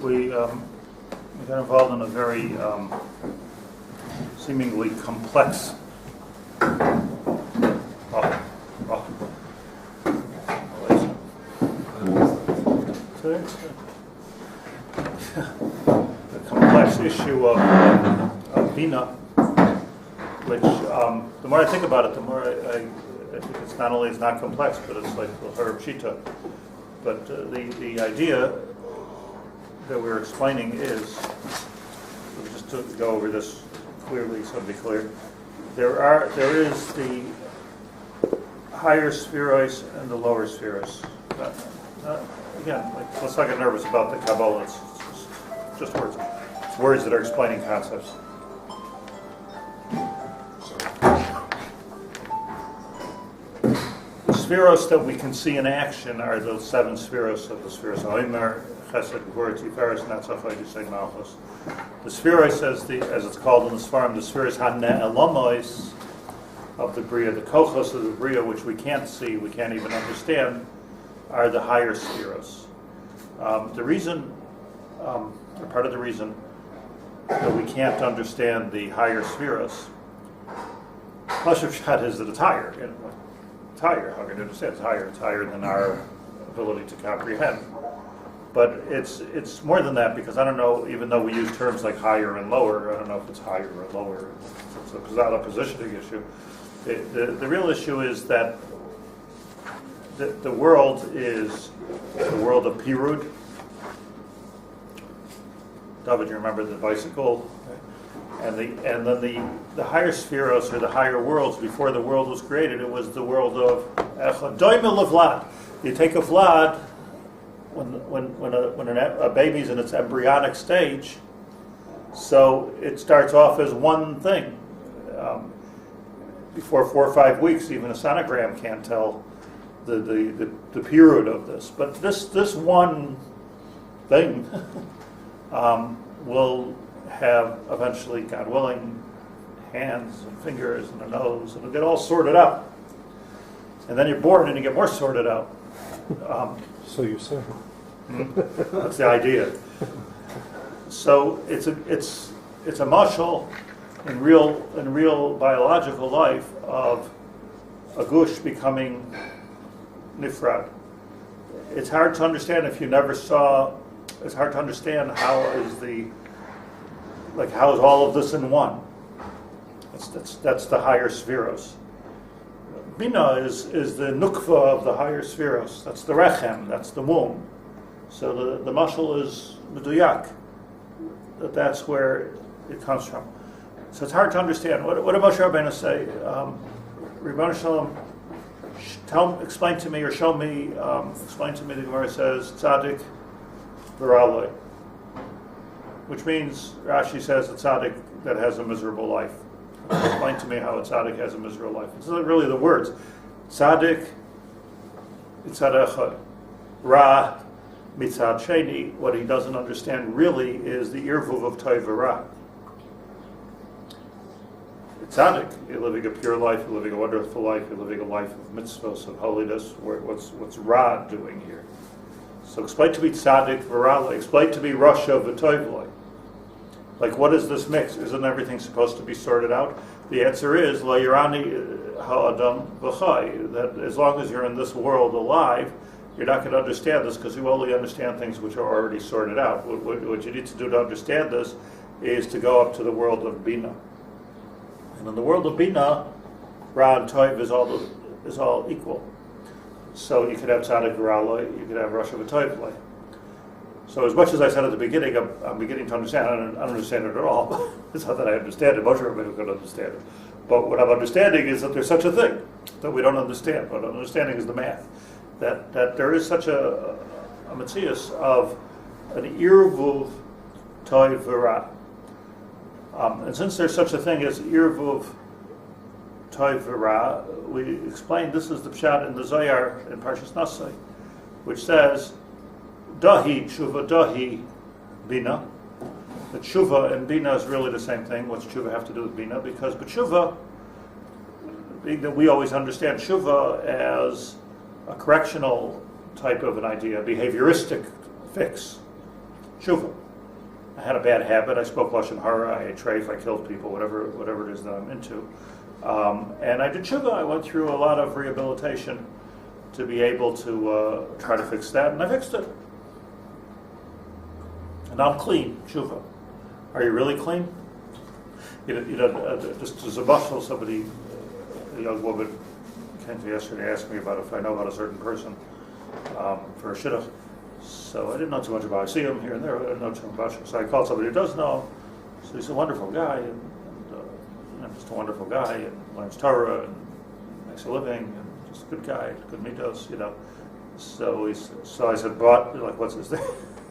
We got involved in a very seemingly complex the complex issue of Binah, which the more I think about it, the more I think it's not only not complex, but it's like the Herb Shita. But the idea that we're explaining is, just to go over this clearly, so to be clear, there is the higher spheros and the lower spheros. Again, let's not get nervous about the Kabbalah. It's just words. It's words that are explaining concepts. The spheros that we can see in action are those seven spheros of the spheros. Omer, Chesed, Gvura, Tiferes, Netzach, Yisod, Malchus. The spheros, as it's called in the Sfarim, the spheros ha-ne'elamois of the Bria, the kochos of the Bria, which we can't see, we can't even understand, are the higher spheros. The reason, or part of the reason that we can't understand the higher spheros, Pashup Shad is that it's higher. It's higher. How can you understand? It's higher. It's higher than our ability to comprehend. But it's more than that, because I don't know, even though we use terms like higher and lower, I don't know if it's higher or lower. It's not a positioning issue. The real issue is that the world is the world of Pirud. David, you remember the bicycle? And then the higher spheros, or the higher worlds, before the world was created, it was the world of Echad. Doimel of Vlad. You take a Vlad, when a baby's in its embryonic stage, so it starts off as one thing. Before 4 or 5 weeks, even a sonogram can't tell the period of this. But this one thing will have eventually, God willing, hands and fingers and a nose, and it'll get all sorted out. And then you're born and you get more sorted out. So you say. That's the idea. So it's a mashal in real biological life of a gush becoming nifrad. It's hard to understand if you never saw. It's hard to understand how is all of this in one. That's the higher spheros. Binah is the nukva of the higher spheros. That's the rechem. That's the womb. So the mashal is meduyak. That's where it comes from. So it's hard to understand. What did Moshe Rabbeinu say? Ribbon Shalom, explain to me or show me. Explain to me. The Gemara says tzaddik v'raloi, which means Rashi says a tzaddik that has a miserable life. Explain to me how a tzaddik has a miserable life. It's not really the words. Tzaddik, mitzad echad. Ra, mitzad sheni. What he doesn't understand really is the irvuv of tov v'ra. Tzaddik, you're living a pure life, you're living a wonderful life, you're living a life of mitzvahs, of holiness. What's Ra doing here? So explain to me tzaddik v'raloi. Explain to me rasha v'tovloi. Like, what is this mix? Isn't everything supposed to be sorted out? The answer is lo yirani ha'adam v'chai. That as long as you're in this world alive, you're not going to understand this, because you only understand things which are already sorted out. What you need to do to understand this is to go up to the world of Binah. And in the world of Binah, Ra and Tov is all equal. So you could have tzaddik v'raloi, you could have rasha v'tovloi. So as much as I said at the beginning, I'm beginning to understand. I don't understand it at all. It's not that I understand it. Moshe Rabbeinu could understand it. But what I'm understanding is that there's such a thing that we don't understand. What I'm understanding is the math. That there is such a metzius of an irvuv tov v'ra. And since there's such a thing as irvuv tov v'ra, we explained this is the pshat in the Zohar in Parshas Monsey, which says dahi tshuva dahi bina. The tshuva and bina is really the same thing. What's tshuva have to do with bina? Because tshuva, we always understand tshuva as a correctional type of an idea, a behavioristic fix, tshuva. I had a bad habit. I spoke lashon hara. I ate treif. I killed people. Whatever it is that I'm into. And I did tshuva. I went through a lot of rehabilitation to be able to try to fix that, and I fixed it. And I'm clean, tshuva. Are you really clean? Just as a muscle, somebody, a young woman, came to yesterday and asked me about if I know about a certain person for a shidduch. So I didn't know too much about it. I see him here and there, I didn't know too much about it. So I called somebody who does know. So he's a wonderful guy, and just a wonderful guy, and learns Torah, and makes a living, and just a good guy, good mitos, So I said, but, what's his name?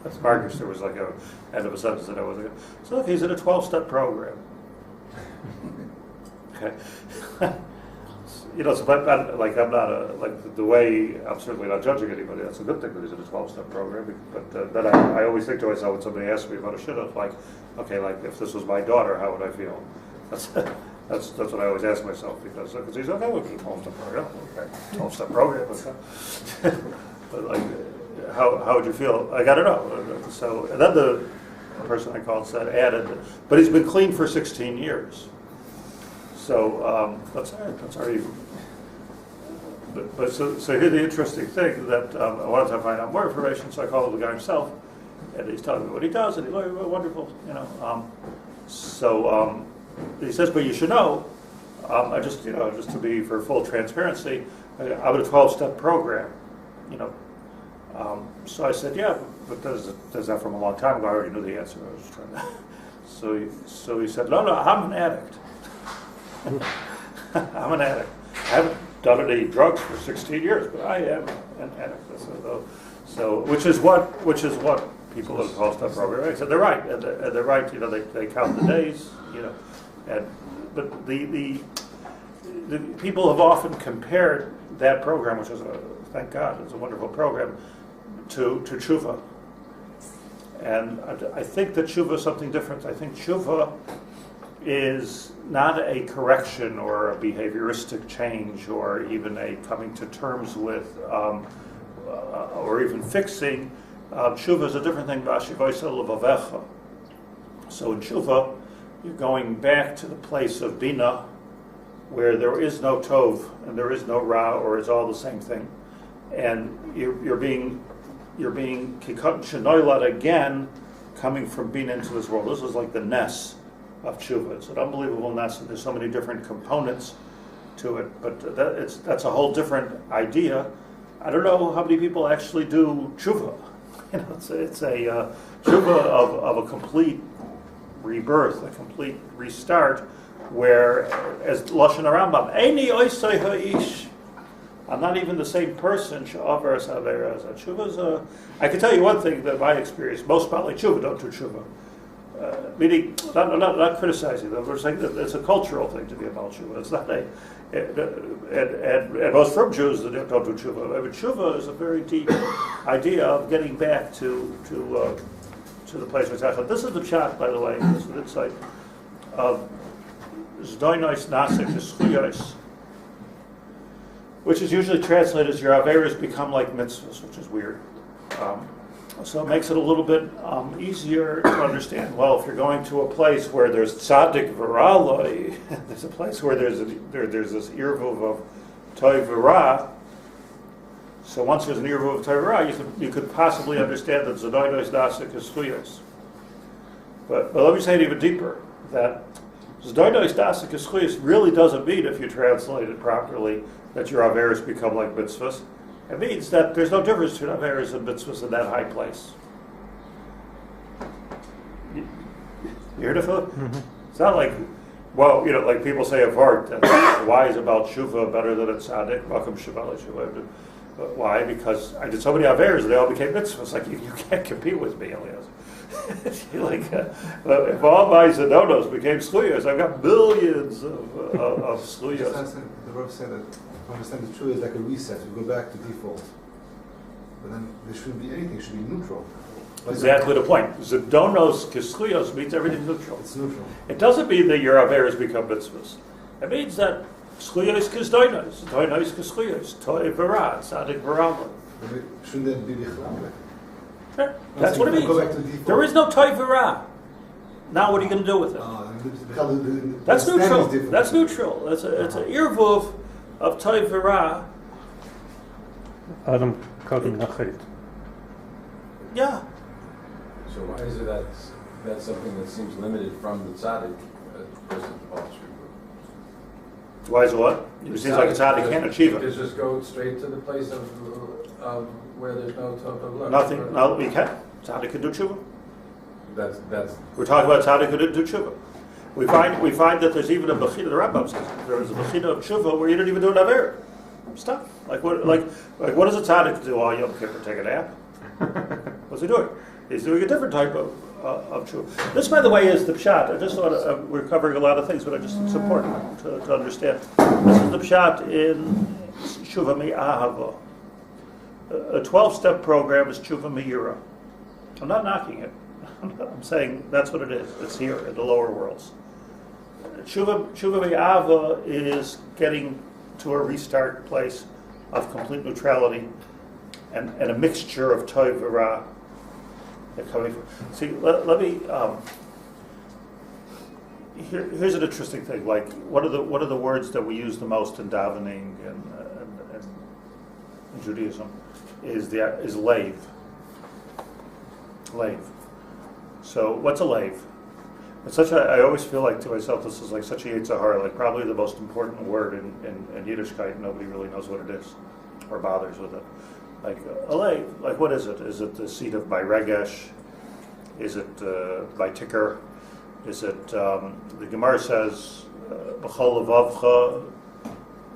That's Marcus. There was like a end of a sentence that I was like, so look, he's in a 12-step program. Okay. So but I'm not the way, I'm certainly not judging anybody. That's a good thing that he's in a 12-step program. But then I always think to myself when somebody asks me about a shidduch, okay, if this was my daughter, how would I feel? That's what I always ask myself because he's okay with a 12-step program. Okay, 12-step program. But how would you feel? I don't know. So and then the person I called added, but he's been clean for 16 years. So that's already. But so here's the interesting thing that I wanted to find out more information. So I called the guy himself, and he's telling me what he does, and he's wonderful, So he says, but you should know. I just to be for full transparency, I'm in a 12-step program, So I said, yeah, but does that from a long time ago? I already knew the answer. I was just trying to. So he said, no, I'm an addict. I'm an addict. I haven't done any drugs for 16 years, but I am an addict. So which is what people in the 12-step program. I said they're right, and they're right. They count the days. But the people have often compared that program, which is thank God, it's a wonderful program, to tshuva. And I think that tshuva is something different. I think tshuva is not a correction or a behavioristic change or even a coming to terms with or even fixing. Tshuva is a different thing. So in tshuva, you're going back to the place of Binah, where there is no tov and there is no ra, or it's all the same thing, and you're being kikot shenoilad again, coming from Binah into this world. This is like the ness of tshuva. It's an unbelievable ness, and there's so many different components to it. But that's a whole different idea. I don't know how many people actually do tshuva. It's a tshuva of a complete rebirth, a complete restart, where, as Lashon Rambam, Eini oisei ha'ish, I'm not even the same person. Sha'avar as Haber as tshuva. I can tell you one thing that my experience: most probably tshuva don't do tshuva. Meaning, not criticizing them. We're saying that it's a cultural thing to be about tshuva. It's not and most from Jews that don't do tshuva. I mean, tshuva is a very deep idea of getting back to the place where it's at. This is the chat, by the way. This is an insight of Zdoinos Nasik Eschuyos, which is usually translated as your averos become like mitzvahs, which is weird. So it makes it a little bit easier to understand. Well, if you're going to a place where there's tzaddik v'raloi, there's a place where there's this irvuv of toiv v'ra. So once there's an irvuv of toiv v'ra, you could possibly understand that zdoinos nasik is chuyos. But let me say it even deeper, that zdoinos nasik is chuyos really doesn't mean, if you translate it properly, that your averos become like mitzvahs. It means that there's no difference between averos and mitzvahs in that high place. You hear the Philip? Mm-hmm. It's not like, well, like people say of heart, that why is about tshuva better than a tzaddik? Welcome Shabbat Shuva. Why? Because I did so many averos, they all became mitzvahs. Like, you can't compete with me, Elias. If all my zenonos became sluyos, I've got millions of sluyos. The Rav said that to understand the true is like a reset. We go back to default. But then there shouldn't be anything. It should be neutral. Exactly the point. Zedonos kisluyos means everything's neutral. It's neutral. It doesn't mean that your averos become mitzvahs. It means that Schuyos kizdoinos, doinos kizchuyos, toy v'ra, tzadik v'rama. Shouldn't that be bichlal? That's what it means. Go back to the default. There is no toy v'ra. Now what are you going to do with it? That's neutral. That's neutral. It's an irvuv of toy v'ra. Adam Kadam Nachait. Yeah. So why is it that's something that seems limited from the tzaddik versus the Baal? Why is it what? It seems like a tzaddik can't achieve it. Just go straight to the place of where there's no Tov of love. Nothing. No, we can't. Tzaddik can do tshuva. That's. We're talking about tzaddik can do tshuva. We find that there's even a bechina. The Rambam says there is a bechina of tshuva where you don't even do an aver. Stop. Like what does a tzaddik do while Yom Kippur? Take a nap? What's he doing? He's doing a different type of tshuva. This, by the way, is the pshat. I just thought we're covering a lot of things, but it's important to understand. This is the pshat in tshuva mi'ahava. A 12-step program is tshuva mi'yira. I'm not knocking it. I'm saying that's what it is. It's here in the lower worlds. Tshuva mi'ahava is getting to a restart place of complete neutrality and a mixture of toiv v'ra. See, let me. Here's an interesting thing. Like, what are the words that we use the most in davening and in Judaism? Is lave. Lave. So, what's a lave? It's I always feel like to myself, this is like such a yetzer hara, like probably the most important word in Yiddishkeit. Nobody really knows what it is or bothers with it. Like a lave, like what is it? Is it the seed of by regesh? Is it by ticker? Is it, the Gemara says, B'chol levavcha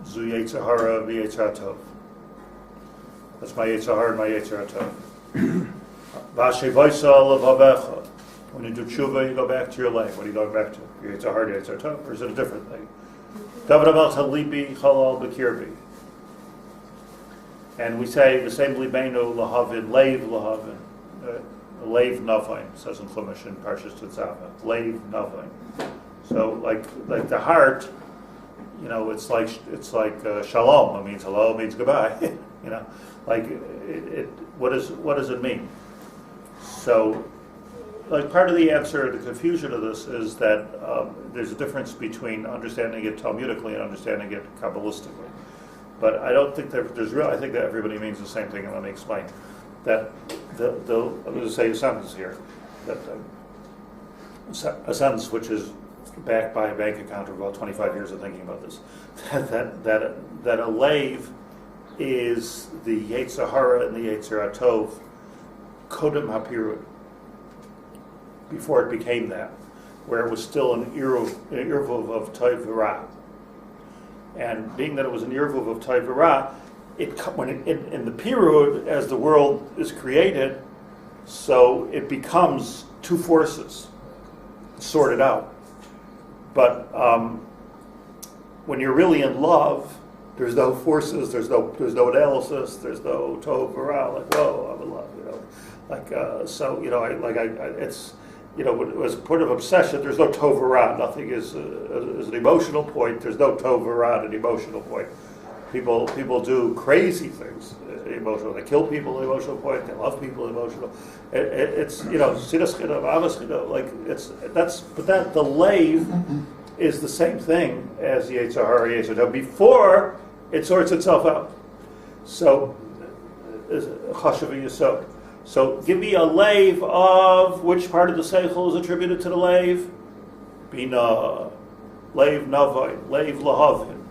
zu yetzer hara v'yetzer tov. That's my yetzer hara and my yetzer tov. V'ashevaisa levavecha. When you do tshuva, you go back to your lave. What are you going back to? Your yetzer hara, yetzer tov, or is it a different thing? David amelcha libi chalal b'kirbi. And we say the same libenu lahavin, lave lahavin, lave navain, says in Chumash in Parshas Tetzaveh, lave navain. So like the heart, it's like shalom. It means hello. It means goodbye. Like what does it mean? So, like part of the answer, the confusion of this is that there's a difference between understanding it Talmudically and understanding it Kabbalistically. But I don't think that there's real. I think that everybody means the same thing, and let me explain. That I'm going to say a sentence here. That a sentence which is backed by a bank account of about 25 years of thinking about this. That a lave is the yetzer hara and the yetzer tov kodem hapirud, before it became that, where it was still an irvuv of toiv v'ra. And being that it was an irvuv of toiv v'ra, in the pirud, as the world is created, so it becomes two forces sorted out. But when you're really in love, there's no forces, there's no analysis, there's no tov v'ra. Like, whoa, I'm in love, it's. As a point of obsession, there's no tov v'ra. Nothing is an emotional point. There's no tov v'ra at an emotional point. People do crazy things emotional. They kill people at an emotional point. They love people at an emotional. It's sidas chidam, avas chidam. Like but the lave is the same thing as the yetzer hara, yetzer tov before it sorts itself out. So chashuv yisod. So give me a lave of which part of the seichel is attributed to the lave? Binah, lave navain, lave lahavin.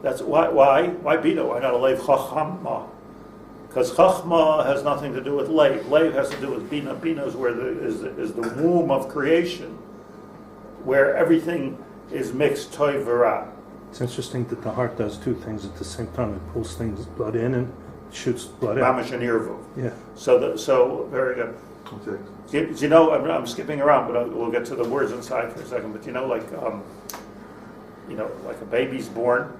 That's why Binah? Why not a lave chachma? Because chachma has nothing to do with lave. Lave has to do with Binah. Binah is where is the womb of creation, where everything is mixed toiv v'ra. It's interesting that the heart does two things at the same time. It pulls things blood in and shoots blood out. Mamash and irvuv. Yeah. So very good. Okay. I'm skipping around, but we'll get to the words inside for a second. But like a baby's born,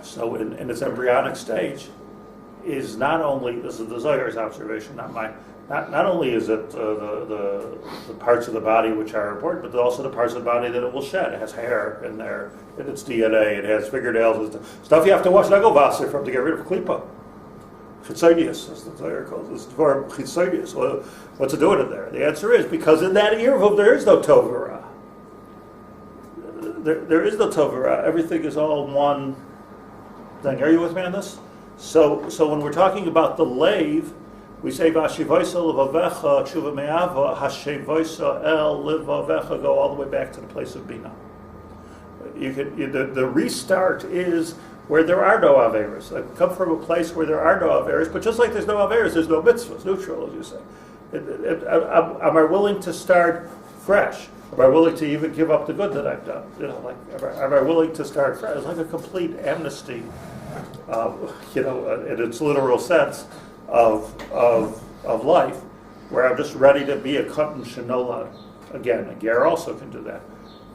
so in its embryonic stage, is not only, this is the Zohar's observation, not mine, not only is it the parts of the body which are important, but also the parts of the body that it will shed. It has hair in there, in its DNA, it has fingernails, stuff you have to wash nagelwasser from to get rid of klipa. Chitzonius, as the Zohar calls it, it's for chitzonius. Well, what's it doing in there? The answer is because in that Irvuv there is no Toverah. There is no Toverah. Everything is all one thing. Are you with me on this? So when we're talking about the lave, we say Vashivoisa Levavecha Tshuva Me'ava Hashevoisa El Levavecha, go all the way back to the place of Binah. The restart is where there are no Averas. I come from a place where there are no Averas, but just like there's no Averas, there's no mitzvahs, neutral, as you say. Am I willing to start fresh? Am I willing to even give up the good that I've done? Am I willing to start fresh? It's like a complete amnesty, in its literal sense of life, where I'm just ready to be a katan shenola again. A ger also can do that.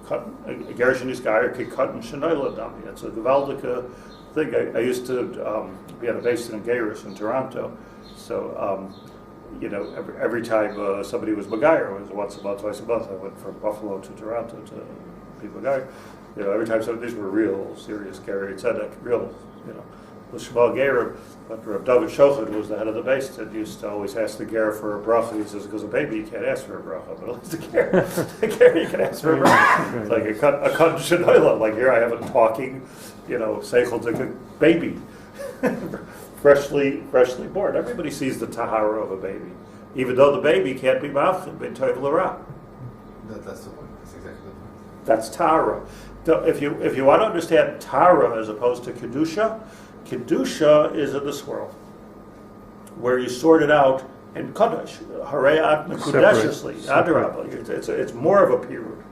A ger shenisgayer can katan shenola dami. It's a gewaldige thing. I used to be at a base in Gairis in Toronto, so. Every time somebody was Magayer, it was once a month, twice a month. I went from Buffalo to Toronto to be Magayer. Every time these were real serious Gary Tzedek, real, the Shema Ger, but Rav David Shochad was the head of the base that used to always ask the Ger for a bracha. He says, because a baby you can't ask for a bracha, but at least the Ger you can ask for a bracha. It's like a cut shenoila. Like here I have a talking, seichel to a baby. Freshly born. Everybody sees the tahara of a baby, even though the baby can't be mafchin ben toiv l'ra. That's the point. That's exactly the point. That's tahara. If you want to understand tahara as opposed to kedusha, kedusha is in this world, where you sort it out in kadosh, harayat mekudeshesli, adarabah. It's more of a pirud,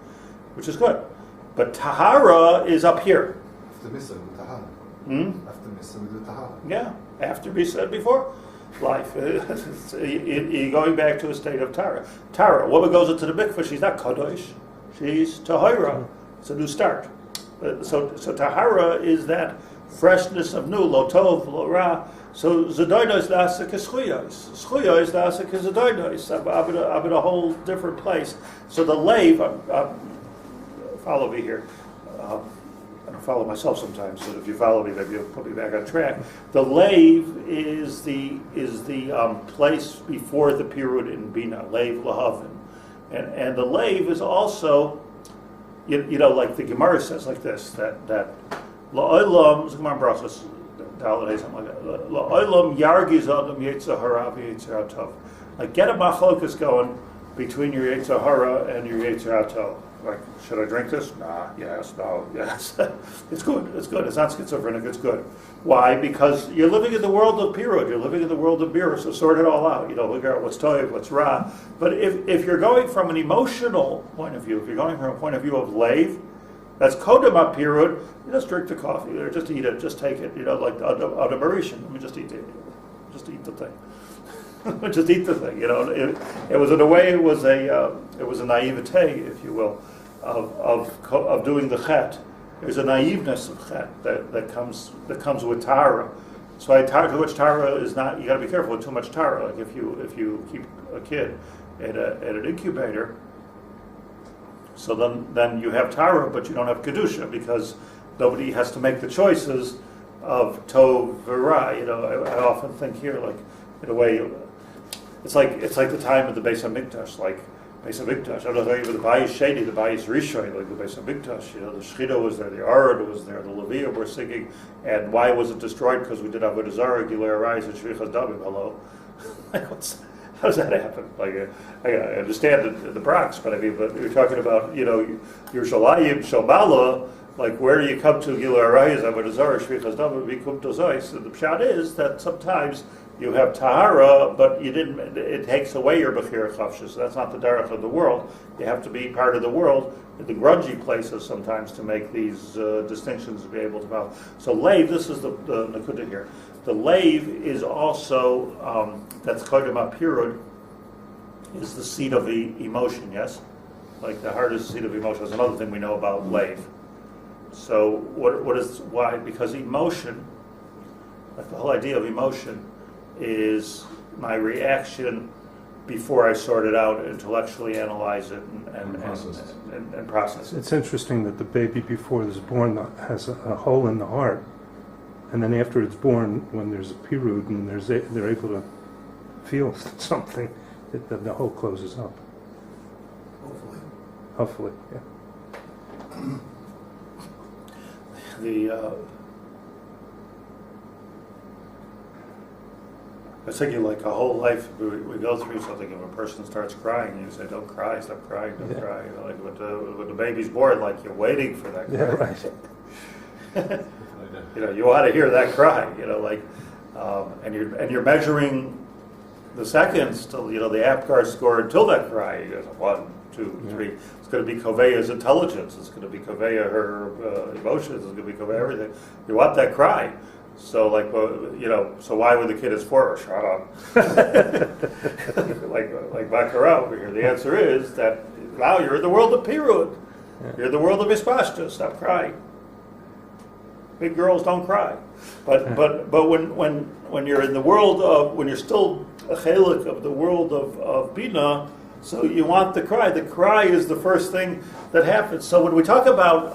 which is good. But tahara is up here. After Misa, we do tahara. After Misa, we do tahara. Yeah. After we said before, life. You're going back to a state of Tara. Tara, woman goes into the mikveh, she's not Kadosh, she's Tahira. It's a new start. So Tahara is that freshness of new, lo tov, lo ra. So Zadoinos Nasik is Schuyos. Schuyos Nasik is Zadoinos. I'm in a whole different place. So the lave, follow me here. I don't follow myself sometimes, so if you follow me, maybe you'll put me back on track. The lave is the place before the pirud in Binah, lave lahavin, and the lave is also, like the Gemara says like this, that la'olam, the Gemara brachos, something like that, la'olam yargiz adam yetzer hara v'yetzer atov. Like get a machlokas going between your yetzer hara and your yetzer atov. Like, should I drink this? Nah, yes, no, yes. It's good, it's good. It's not schizophrenic, it's good. Why? Because you're living in the world of pirud, you're living in the world of beer, so sort it all out. Figure out what's toiv, what's ra. But if you're going from an emotional point of view, if you're going from a point of view of lave, that's kodem up pirud, you just drink the coffee, or just eat it, just take it, like the marishan. Let me just eat it. Just eat the thing. Just eat the thing. It was in a way it was a naivete, if you will, of doing the chet. There's a naiveness of chet that comes with tara. So too much tara is not. You got to be careful with too much tara. Like if you keep a kid at an incubator, so then you have tara, but you don't have kedusha because nobody has to make the choices of tov v'ra. I often think here, like in a way, it's like the time of the Beis Hamikdash, like. Beis Hamikdash. I don't know even the Bayis Sheni, the Bayis Rishon, like the Beis Hamikdash. The Shechina was there, the Arad was there, the Levium were singing. And why was it destroyed? Because we did Avodah Zarah, Gilei Arayis, and Shvichas Damim. Hello, how does that happen? Like I understand in the Bronx, but you're talking about Yerushalayim, Shomala. Like where do you come to Gilei Arayis, Avodah Zarah, Shvichas Damim, Bikum Tozos? And the pshat is that sometimes you have tahara, but it takes away your bechira chavshus. That's not the derech of the world. You have to be part of the world in the grungy places sometimes to make these distinctions to be able to follow. So lave, this is the nakuda here. The lave is also, that's kodem apirud, is the seat of emotion, yes? Like the heart is the seat of emotion. That's another thing we know about lave. So why? Because emotion Like the whole idea of emotion is my reaction before I sort it out, intellectually analyze it, and process it. It's interesting that the baby before it's born has a hole in the heart, and then after it's born, when there's a pirud and they're able to feel something, the hole closes up. Hopefully, yeah. I was thinking, like, a whole life we go through something, and when a person starts crying, you say, "Don't cry, stop crying, don't cry." You know, like when the baby's born, like you're waiting for that cry. Yeah, right. You know, you want to hear that cry. You know, like, and you're measuring the seconds till, you know, the APGAR score until that cry. You go 1, 2, 3. It's going to be Koveya's intelligence. It's going to be Koveya her emotions. It's going to be Koveya everything. You want that cry. So, like, well, you know, so why when the kid is 4? Shut up. like Baccarat over here. The answer is that now you're in the world of Pirud. Yeah. You're in the world of Ispashta. Stop crying. Big girls don't cry. But when you're in the world of, when you're still a chelik of the world of Binah, so you want the cry. The cry is the first thing that happens. So when we talk about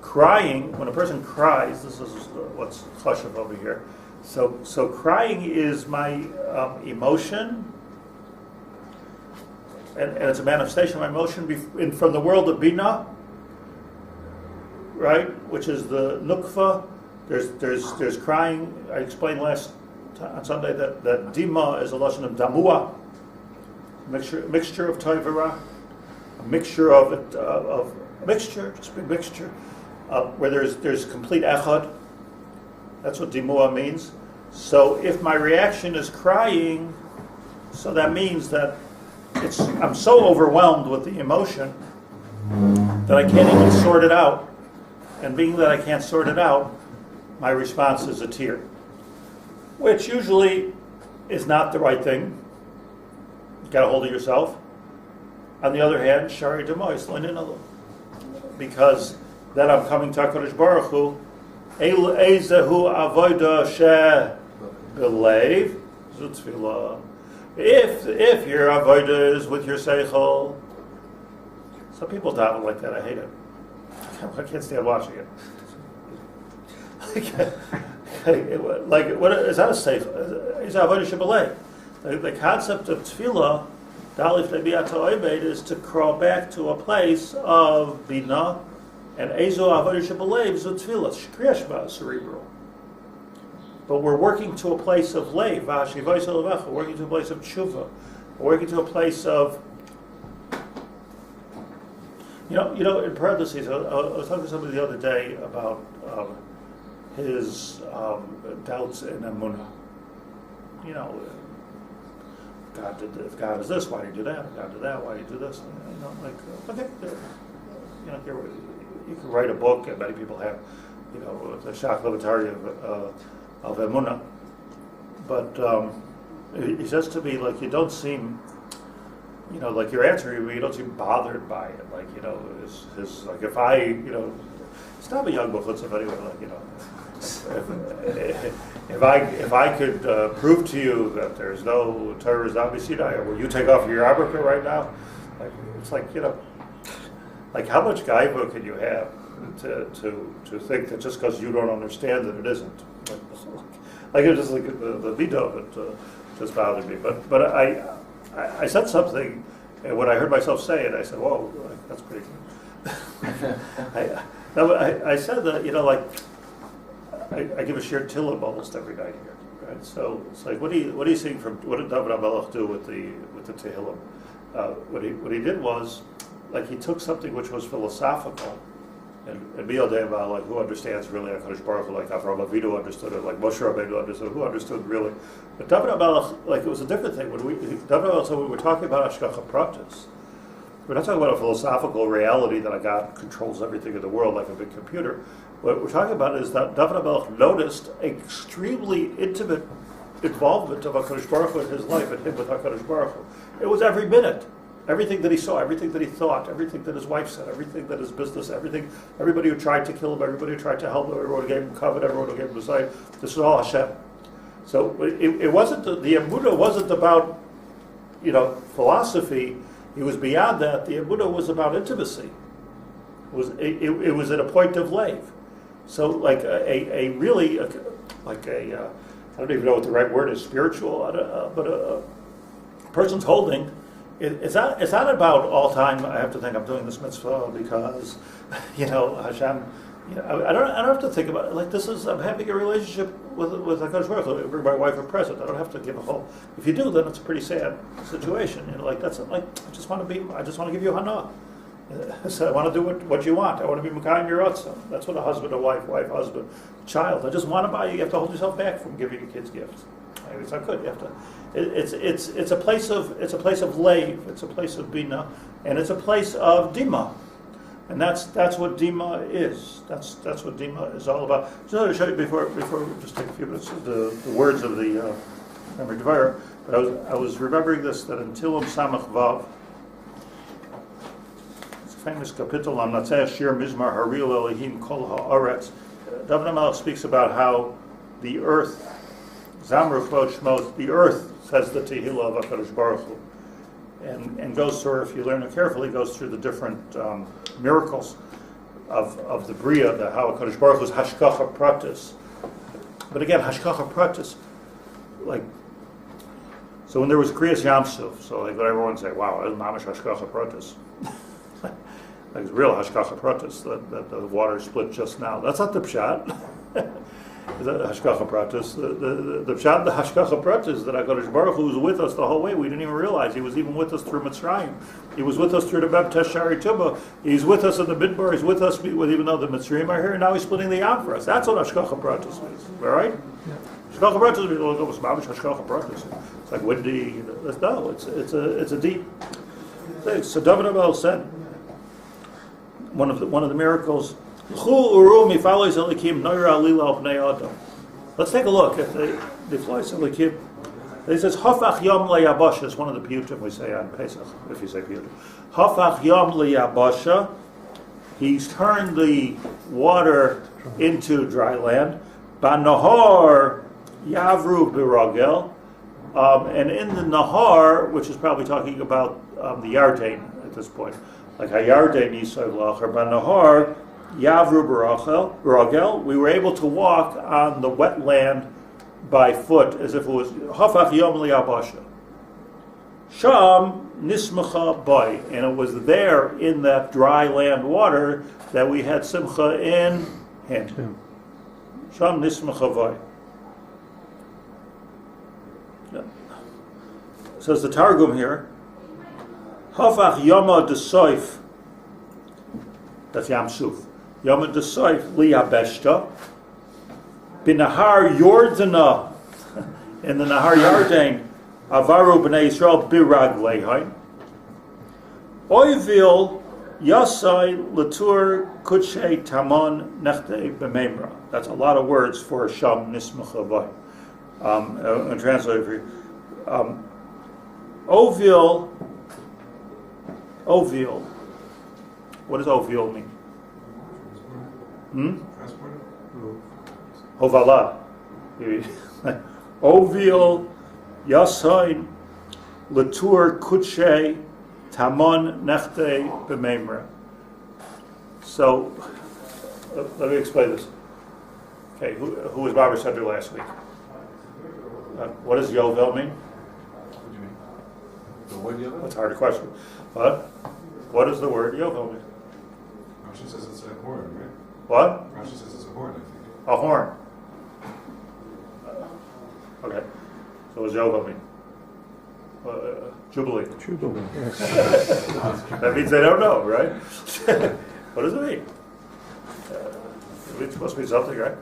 crying, when a person cries, this is what's chashuv over here. So crying is my emotion, and it's a manifestation of my emotion from the world of Binah, right? Which is the nukva. There's crying. I explained on Sunday that dima is a lashon of damua, mixture of toivera, a mixture of mixture, just a mixture. Where there's complete echad. That's what dimua means. So if my reaction is crying, so that means that I'm so overwhelmed with the emotion that I can't even sort it out. And being that I can't sort it out, my response is a tear, which usually is not the right thing. You got a hold of yourself. On the other hand, shari demois leninalo, because then I'm coming to HaKadosh Baruch Hu, Eizehu avoda she belev zutzvila. If your avoda is with your seichel, some people daven like that. I hate it. I can't stand watching it. Like what is that a seichel? Is avoda she belev? The concept of tefillah, dalif lebiat ha'oibed, is to crawl back to a place of binah. And Ezo Avodah Shebelev is a tefillah, Kriyashma, cerebral. But we're working to a place of Lev, we're working to a place of Tshuva. We're working to a place of, you know, in parentheses, I was talking to somebody the other day about his doubts in Emunah. You know, if God is this, why do you do that? If God did that, why do you do this? And, you know, like, okay, you know, you can write a book, and many people have, you know, the Shach Levatari of Emunah. But he says to me, like, you don't seem, you know, like you're answering me, you don't seem bothered by it. Like, you know, his like, if I, you know, it's not a young Bechutzav anyway, like, you know, if I could prove to you that there's no Torah Zombie Sinai, will you take off your yarmulke right now? Like, it's like, you know, like, how much gaiva can you have to think that just because you don't understand that it isn't? Like it was just like the veto of it just bothered me. But I said something, and when I heard myself say it, I said, "Whoa, like, that's pretty good." I said that, you know, like I give a shared tillim almost every night here, right? So it's like, what do you see from what did David HaMelech do with the Tehillim? What he did was, like, he took something which was philosophical, and Miyodeva, like, who understands really HaKadosh Baruch Hu, like Avraham Avinu understood it, like Moshe Rabbeinu understood, who understood really. But David HaMelech, like, it was a different thing. David HaMelech, so we were talking about Hashgacha Pratis. We're not talking about a philosophical reality that a God controls everything in the world like a big computer. What we're talking about is that David HaMelech noticed extremely intimate involvement of HaKadosh Baruch Hu in his life and him with HaKadosh Baruch Hu. It was every minute. Everything that he saw, everything that he thought, everything that his wife said, everything that his business, everybody who tried to kill him, everybody who tried to help him, everyone who gave him covet, everyone who gave him Messiah, this was all Hashem. So it wasn't, the Emunah wasn't about, philosophy. It was beyond that. The Emunah was about intimacy. It was at a point of lave. So like I don't even know what the right word is, spiritual, but a person's holding. It's not about all time. I have to think I'm doing this mitzvah because, Hashem. I don't have to think about it. Like I'm having a relationship with HaKadosh Baruch Hu. I bring my wife a present. I don't have to give a whole. If you do, then it's a pretty sad situation. That's like I just want to give you hana. So I want to do what you want. I want to be Mekayim your Ratzon. That's what a husband, a wife, husband, child. I just want to buy you. You have to hold yourself back from giving your kids gifts. It's not good. You have to. It's a place of lave. It's a place of Binah, and it's a place of Dima, and that's what Dima is. That's what Dima is all about. Just to show you before we just take a few minutes the words of the Tomer Devorah. But I was remembering this, that in Tilum Samach Vav, it's a famous kapitel on Natzeh Shir Mizmar Haril Elohim Kol Haaretz. David HaMelech speaks about how the earth, Zamru Chvod Shmos, the earth says the Tehillah of HaKadosh Baruch Hu, and goes through, if you learn it carefully, goes through the different miracles of the Bria, how HaKadosh Baruch Hu is Hashkacha Pratis. But again, Hashkacha Pratis, so when there was Kriyas Yamsuf, so let everyone say, wow, that's mamish Hashkacha Pratis. Like it's real Hashkacha Pratis, that the water split just now. That's not the Pshat. The Hashkacha Pratis. The Pshat, the Hashkacha Pratis, that HaKadosh Baruch Hu was with us the whole way. We didn't even realize. He was even with us through Mitzrayim. He was with us through the Bab Teshari Tuba. He's with us in the Midbar. He's with us even though the Mitzrayim are here. And now he's splitting the Yam for us. That's what Hashkacha Pratis means. All right? Yeah. Hashkacha Pratis means Hashkacha Pratis. It's like windy. No, it's a deep thing. So David HaMelech said, one of the miracles. Let's take a look at the flies of Likim. It says Hafach Yom LeYabasha is one of the piyutim we say on Pesach, if you say piyutim. Hafach Yom LeYabasha. He's turned the water into dry land. Banahar Yavru Biragel. And in the Nahar, which is probably talking about the Yarden at this point, like Hayarden Yisrael Lacher Banahar Yavru Baragel, we were able to walk on the wet land by foot as if it was Hafach Yom LeYabasha. Sham Nismacha Bay, and it was there in that dry land water that we had Simcha in him. Sham Nismacha Bay. Says the Targum here, Hafach Yama Desoif, that's Yam Suf. Yama Desoif Liyabeshta, Binahar Yordana, in the Nahar Yarden, Avaru B'nai Yisrael Birag Lehain, Oivil Yasai Latur Kutshe Tamon Nechte B'Memra. That's a lot of words for Sham Nismachavai. I'll translate for you. Ovil. What does ovil mean? Hovala. Ovil Yasain Latur Kutshe Tamon Nechte B'Memra. So, let me explain this. Okay, who was Barbara Center last week? What does Yovel mean? What do you mean? The word Yovel? That's a hard question. But what does the word Yovel mean? Rashi says it's a horn, right? What? Rashi says it's a horn, I think. A horn. Okay. So what does Yovel mean? Jubilee. Jubilee, yes. That means they don't know, right? What does it mean? It must be something, right?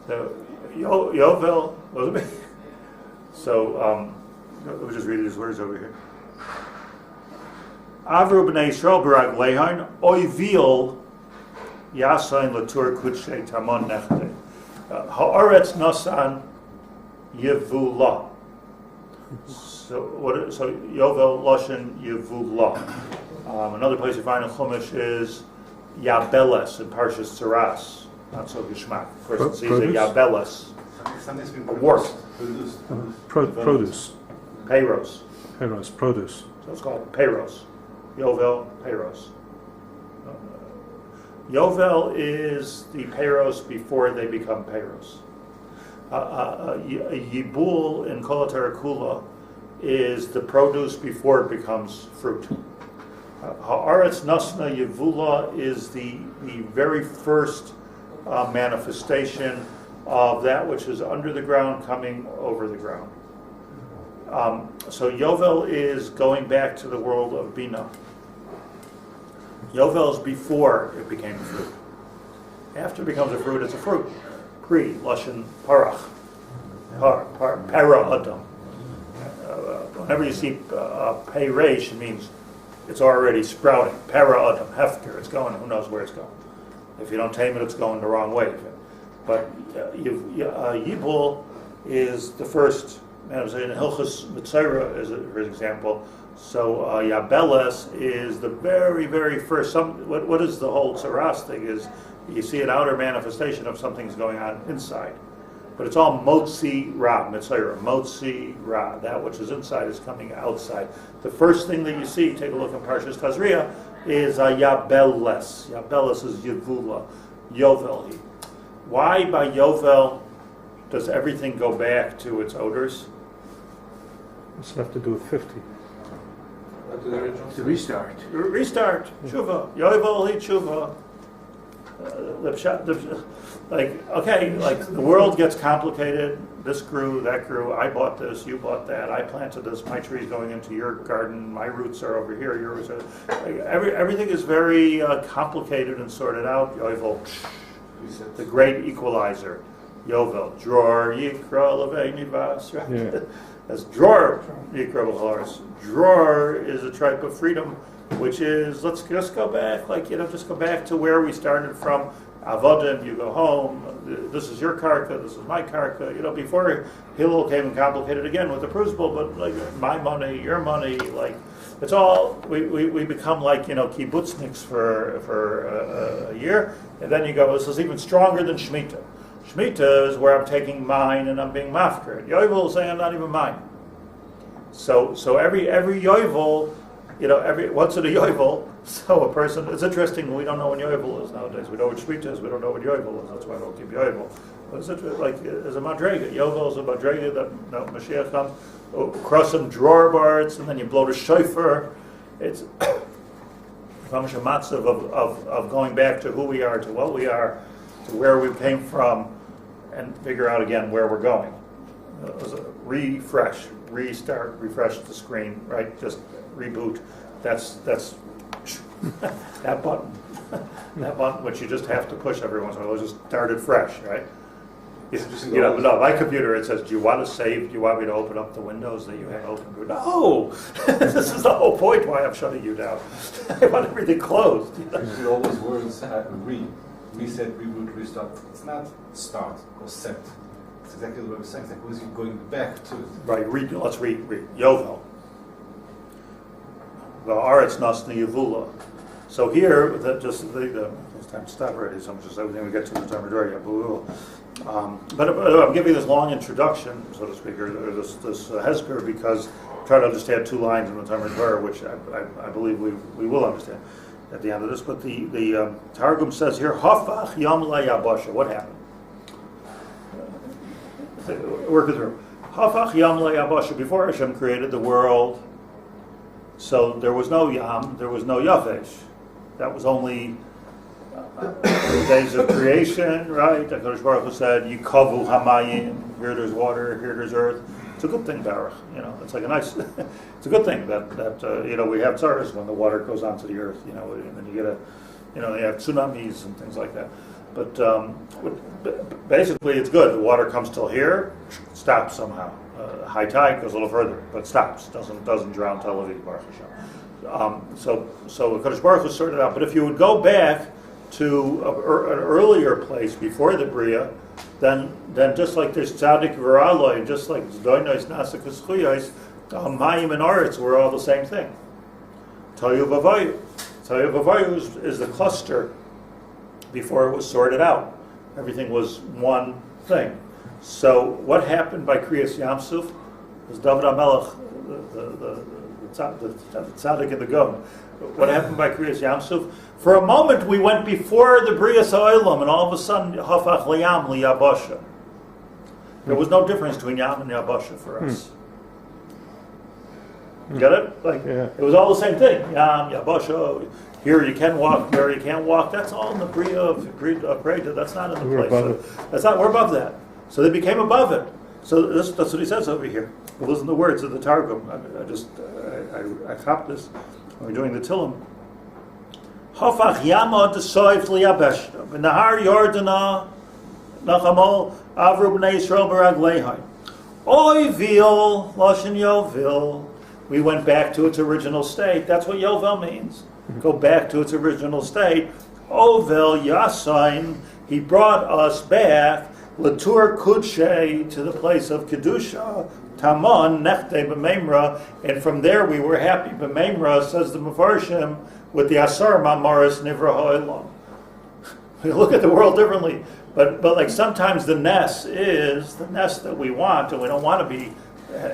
So, Yovel, what does it mean? So, let me just read these words over here. Avru b'nei Yisrael b'rag lehain oivil yasain latur kutshe tamon nechte ha'aretz nasan yevula So Yovel Lashon Yevula. Another place you find in Chumash is Yabeles in Parshas Tzaras. Not so geschmack. Person sees a Yabeles. A wart. Produce. Peiros. Produce. So it's called Peiros. Yovel, Peiros. Yovel is the Peiros before they become Peiros. Yibul in Kol Kula is the produce before it becomes fruit. Haaretz Nasna Yevula is the very first manifestation of that which is under the ground coming over the ground. So Yovel is going back to the world of Binah. Yovel is before it became a fruit. After it becomes a fruit, it's a fruit. Pri, Lashon Parach. Para Adam. Whenever you see Pei Reish, it means it's already sprouting. Para Adam, Hefker, it's going, who knows where it's going. If you don't tame it, it's going the wrong way. But Yibul is the first, in Hilchos Mitzayra, for example. So Yabeles is the very, very first. What is the whole Tzaras thing is you see an outer manifestation of something's going on inside. But it's all Monsey Ra, Mitzayra, Monsey Ra. That which is inside is coming outside. The first thing that you see, take a look in Parshas Tazria, is Yabeles. Yabeles is Yevula, Yovel. Why by Yovel does everything go back to its odors? What's have to do with 50? To restart. Restart. Tshuva. Yovel hi tshuva. The world gets complicated. This grew, that grew. I bought this, you bought that. I planted this. My tree's going into your garden. My roots are over here. Your roots are. Everything is very complicated and sorted out. Yovel, the great equalizer. Yovel, dror yikra levei nivas. Right? Yeah. That's dror yikra b'charis. Dror is a type of freedom, which is let's just go back, just go back to where we started from. Avodim, you go home. This is your karka. This is my karka. Before Hillel came and complicated again with the crucible, but my money, your money, it's all we become kibbutzniks for a year, and then you go. This is even stronger than Shemitah. Shemitah is where I'm taking mine and I'm being mafker. Yovel is saying I'm not even mine. So every Yovel. What's it a Yovel? So a person, it's interesting, we don't know when Yovel is nowadays. We know what Shemitah is, we don't know what Yovel is. That's why I don't keep Yovel. But it's as a Madrega. Yovel is a Madrega that Mashiach comes, cross some drawer bars, and then you blow the shofar. It's a matzav of going back to who we are, to what we are, to where we came from, and figure out again where we're going. It was a refresh, restart, refresh the screen, right? Just reboot. That's that button. That button which you just have to push every once in a while. Just start it fresh, right? No, my computer, it says, do you want to save? Do you want me to open up the windows that you have open? No! This is the whole point why I'm shutting you down. I want everything closed. All those words, reset, reboot, restart. It's not start or set. It's exactly what I'm saying. It's like, who's going back to it? Right, let's read. Yovel. Va'aretz nasna Yevula. So here, it's time to stop already, so much as everything we get to the Tomer Devorah. But I'm giving this long introduction, so to speak, or this Hesper, because I'm trying to understand two lines in the Tomer Devorah, which I believe we will understand at the end of this. But the Targum says here, Hafach Yam La Yabasha. What happened? Work it through. Hafach Yam La Yabasha. Before Hashem created the world, so there was no Yam, there was no Yavesh. That was only the days of creation, right? HaKadosh Baruch Hu said, Yikavu Hamayim, here there's water, here there's earth. It's a good thing, Baruch. It's like a nice, it's a good thing that we have tzaras when the water goes onto the earth, and then you get you have tsunamis and things like that. But basically it's good. The water comes till here, stops somehow. High tide goes a little further, but stops. Doesn't drown Tel Aviv, Baruch Hashem. So HaKadosh Baruch Hu sorted out. But if you would go back to an earlier place before the Bria, then just like there's Tzadik V'Raloi, and just like Zdoinois, Nasakas Chuyos, Mayim and Aretz were all the same thing. Toyu V'Vayu. Toyu V'Vayu is the cluster before it was sorted out. Everything was one thing. So what happened by Kriyas Yamsuf was David HaMelech, the tzaddik in the Gaon. What happened by Kriyas Yamsuf? For a moment we went before the Brias HaOlam, and all of a sudden Hafach Liyam Liyabasha. There was no difference between Yam and Yabasha for us. Get it? Like it was all the same thing. Yam, Yabasha. Here you can walk, here you can't walk. That's all in the Bria of Breda. That's not in the place. We're above that. So they became above it. So that's what he says over here. Well, listen to the words of the Targum. I copped this when we're doing the Tillim. Hafach Yama Desoif Liyabeshta B'Nahar Yordana Nachamol Avru B'nei Yisrael B'Raglehai Oy Vil Loshen Yovil. We went back to its original state. That's what Yovel means. Go back to its original state. Ovel Yasain. He brought us back. Latur Kudshe, to the place of Kedusha, Taman Nechte B'Memra, and from there we were happy. B'Memra, says the Mefarshim, with the Asar Mamaris Nivra Ha'olam. We look at the world differently, but like sometimes the nest is the nest that we want, and we don't want to be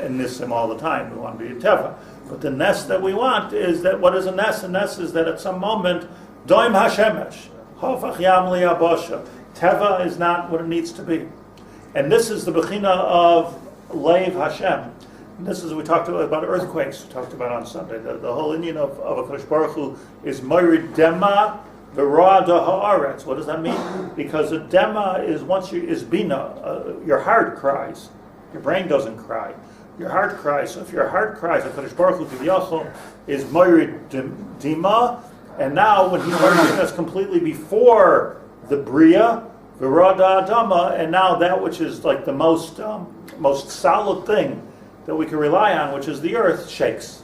in Nissim all the time. We want to be a Teva. But the nest that we want is that, what is a nest? A nest is that at some moment, Doim HaShemesh, Hafach Yam Liyabasha. Teva is not what it needs to be. And this is the Bechina of Leiv Hashem. And this is, we talked about earthquakes, we talked about on Sunday. The whole Indian of HaKadosh Baruch Hu is Moirid Dema V'Rada Ha'aretz. What does that mean? Because a Dema is is Binah. Your heart cries. Your brain doesn't cry. Your heart cries. So if your heart cries, HaKadosh Baruch Hu Kiviyachol is Moirid Dema. And now when He's bringing us completely before the Bria, V'Rada Adama, and now that which is like the most solid thing that we can rely on, which is the earth, shakes.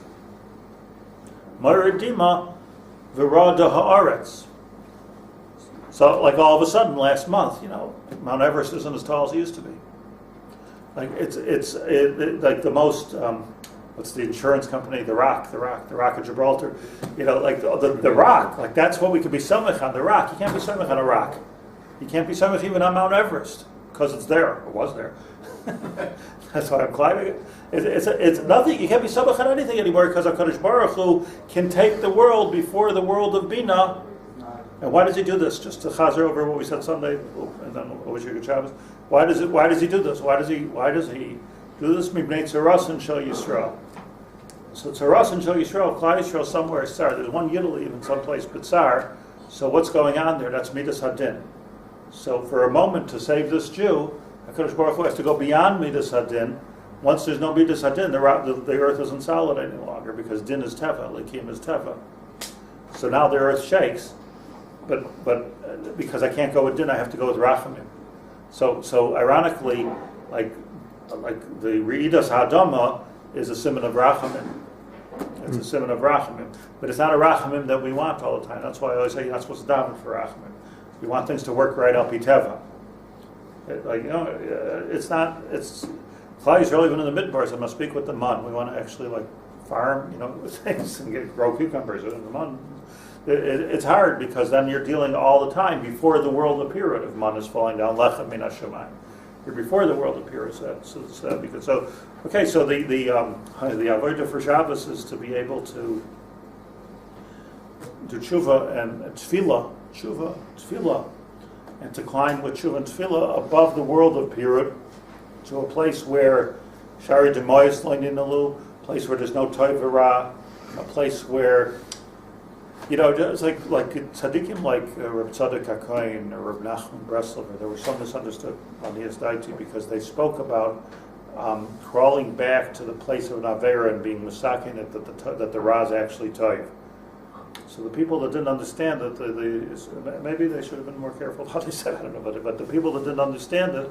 Maridima V'Rada Ha'aretz. So, like all of a sudden, last month, Mount Everest isn't as tall as it used to be. Like it's like the most. What's the insurance company? The Rock of Gibraltar. Like the Rock. Like that's what we could be samech on. The Rock. You can't be samech on a rock. You can't be samech even on Mount Everest because it's there. It was there. That's why I'm climbing it. It's nothing. You can't be samech on anything anymore because HaKadosh Baruch Hu can take the world before the world of Binah. And why does He do this? Just to chazer over what we said Sunday, and then what was your good Shabbos? Why does He do this? Why does He do this? Mibnei Tzaras and Shel Yisrael. So Tzaras and Shel Yisrael, Klal Yisrael somewhere is Tsar. There's one Yidel even someplace but Tsar. So what's going on there? That's Midas Hadin. So for a moment to save this Jew, HaKadosh Baruch Hu has to go beyond Midas Hadin. Once there's no Midas Hadin, the earth isn't solid any longer because Din is Teva, Likim is Teva. So now the earth shakes, but because I can't go with Din, I have to go with Rachamim. So ironically, like the Reidas Hadama is a simon of Rachamim. It's a simon of Rachamim. But it's not a Rachamim that we want all the time. That's why I always say you're not supposed to daven for Rachamim. You want things to work right al pi teva. It's not, it's, Klal Yisrael even in the midbars, I must speak with the mun. We want to actually farm, things and grow cucumbers in the mun. It's hard because then you're dealing all the time before the world appeared. If man is falling down, lechem min hashamayim. You're before the world appears. So the avodah for Shabbos is to be able to do tshuva and tefillah, and to climb with tshuva and tefillah above the world of Pirud to a place where shari demoyes loininalu, a place where there's no toiv v'ra, a place where it's like tzadikim like Reb Tzadok HaKohen or Reb Nachman Breslover. They were so misunderstood on the Esdaiti because they spoke about crawling back to the place of an Avera and being misakin that the Ra is actually toiv. So the people that didn't understand it, maybe they should have been more careful how they said it, I don't know, but the people that didn't understand it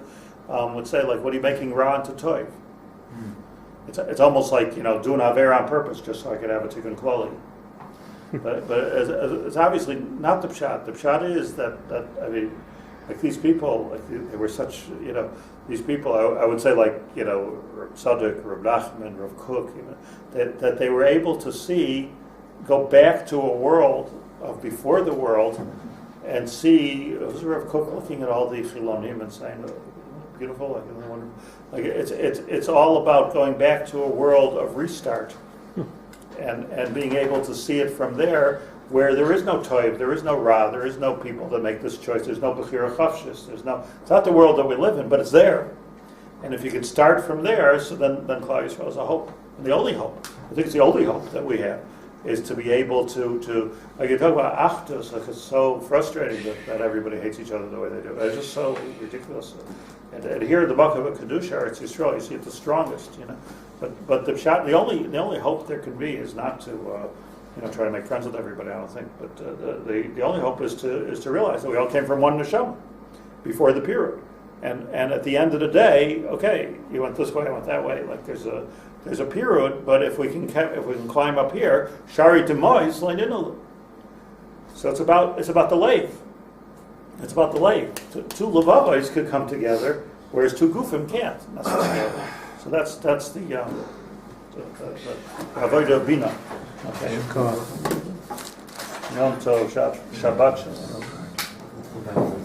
would say, what are you making Ra into toiv? It's almost like, doing Avera on purpose just so I could have a tikkun klali. But it's obviously not the pshat. The pshat is that Like these people, they were such, these people, I would say like, Rav Tzadok, Rav Nachman, Rav Kook, that they were able to go back to a world of before the world and see, was Rav Kook looking at all the Chilonim and saying, beautiful, it's all about going back to a world of restart and being able to see it from there, where there is no toiv, there is no ra, there is no people that make this choice, there's no bechira chavshis, it's not the world that we live in, but it's there. And if you can start from there, so then Klal Yisrael is a hope. And the only hope, I think it's the only hope that we have, is to be able to like you talk about achdus, like it's so frustrating that everybody hates each other the way they do. It's just so ridiculous. And here in the Makah of Kedusha, it's Yisrael, you see it the strongest, But the only hope there can be is not to try to make friends with everybody, I don't think. But the only hope is to realize that we all came from one neshama before the period, and at the end of the day, okay, you went this way, I went that way. Like there's a period, but if we can climb up here, shari demois le'ninalu. So it's about the lathe. It's about the lathe. Two levavos could come together, whereas two gufim can't necessarily. So that's the avodah of Binah. Okay. Yom Tov, Shabbat Shalom.